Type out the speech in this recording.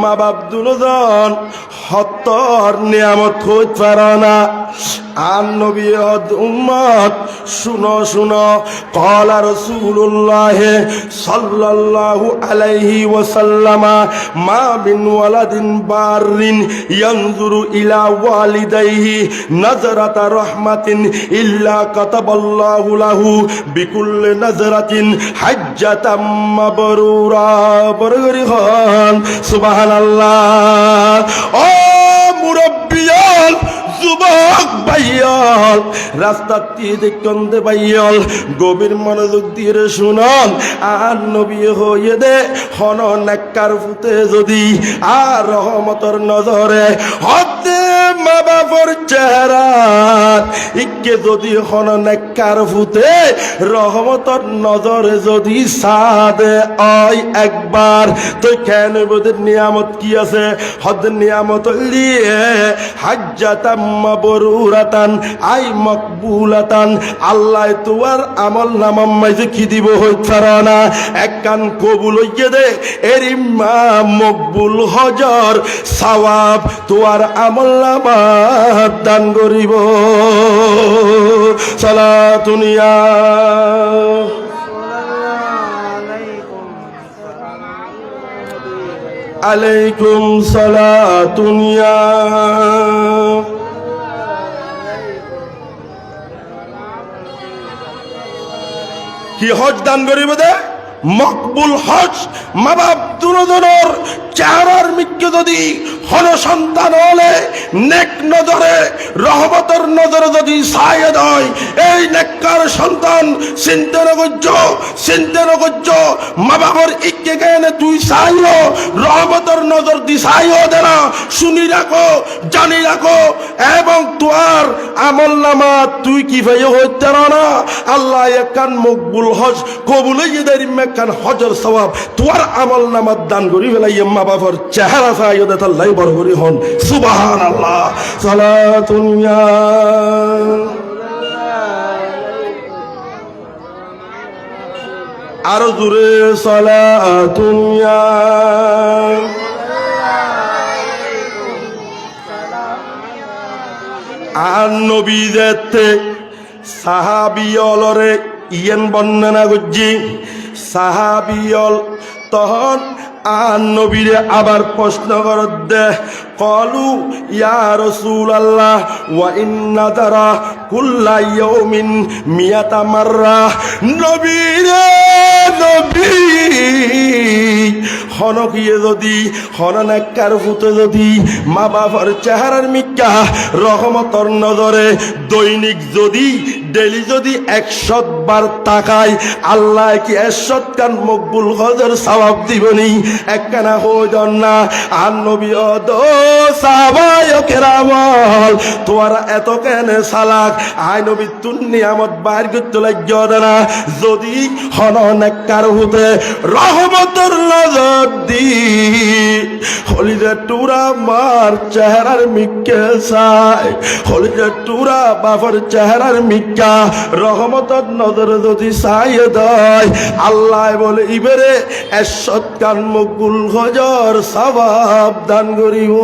মা বাপ দুজন হত্তর নিয়ামত হইতে পারে না। আর নবী উম্মত শুনো শুনো, ক্বালা রাসূলুল্লাহ সাল্লাল্লাহু আলাইহি ওয়াসাল্লাম মা বিন ওয়ালাদিন বারিন ইয়ানজুরু ইলা ওয়ালিদাইহি নাজরাতা রাহমাতিন ইল্লা কাতাবাল্লাহু লাহু বিকুল্লি নাজরাতিন হাজ্জাতাম মাবরুরা। বরগরি খান সুবহানাল্লাহ। ও মুরব্বিয়ান, যুবক ভাইয়াল, রাস্তা দিয়ে দেখতে ভাইয়াল, গভীর মনোযোগ দিয়ে শুনুন। আর নবী হয়ে দে হন নেককার ফুতে যদি আর রহমতর নজরে হতে মা বাবার চেহারা ইকে যদি হন নেককার ফুতে রহমতর নজরে যদি সাদে আই একবার, তো কেন বোধের নিয়ামত কি আছে? হদ নিয়ামত লিয়ে হাজ্জাতাম মাবরুরাতান আই মকবুলাতান। আল্লাহ তোমার আমল নামাম মাইজে কি দিব হইতারা না, এক কান কবুল হইয়ে দে এরি মা মকবুল হজর সওয়াব তোমার আমল নামা দান করিব। সালাতুনিয়া আলাইকুম সালাতুনিয়া। কি হজ দান করিব দে? মকবুল হজ। মা বাপ দুজনের চেহারার মিক্কে যদি হন সন্তান হলে নেক নজরে রহমতের নজরে যদি সায়েদ হয়, এই নেককার সন্তান চিন্তা নগর্য মা বাবার ইকে গেনে তুই চাইও রহমতের নজর দি চাইও দে না। শুনি রাখো, জানি রাখো, এবং তোর আমল নামা তুই কি ভাই হইতে না। আল্লাহ একান মকবুল হজ কবুল হইয়ে দেয় মেকান হজর সওয়াব তোর আমল নামা দান করি ফেলাই মা বাবার চেহারা চাইও দে তার লাই বড় করি হন। সুবহানাল্লাহ। সালাতুনিয়া আরো জোরে সালাতুনিয়া। আর নবী যেতে সাহাবিয়লরে ইয়েন বর্ণনা করছি। সাহাবিয়ল তখন আর নবীরে আবার প্রশ্ন করত দে, কলু ইয়া রাসূলুল্লাহ ওয়া ইন্না তারা কুল্লা ইয়াউমিন মিয়াতা মাররা। নবীরে নবী হনকিয়ে যদি হননেকার ফুতে যদি মা বাবার চেহারার মিক্কা রহমতর নজরে দৈনিক যদি ডেলি যদি 100 বার তাকায়, আল্লাহ কি 100 কান মকবুল হজর সওয়াব দিবনি? একখানা হজন না। আর নবী অদ সাহাবায়ে কেরামল তোরা এত কেন সালাক? আয় নবী তুন নিয়ামত বাইর করতে লাগিও না। যদি হননেকার ফুতে রহমতর নজর দি হলিদে টুরা মার চেহারার মিক্কে চাই, হলিদে টুরা বাবার চেহারার মিক্কা রহমতর নজরে যদি চাই দেয়, আল্লাহ বলে ইবেরে 100 কান মকবুল হজর সওয়াব দান করিব।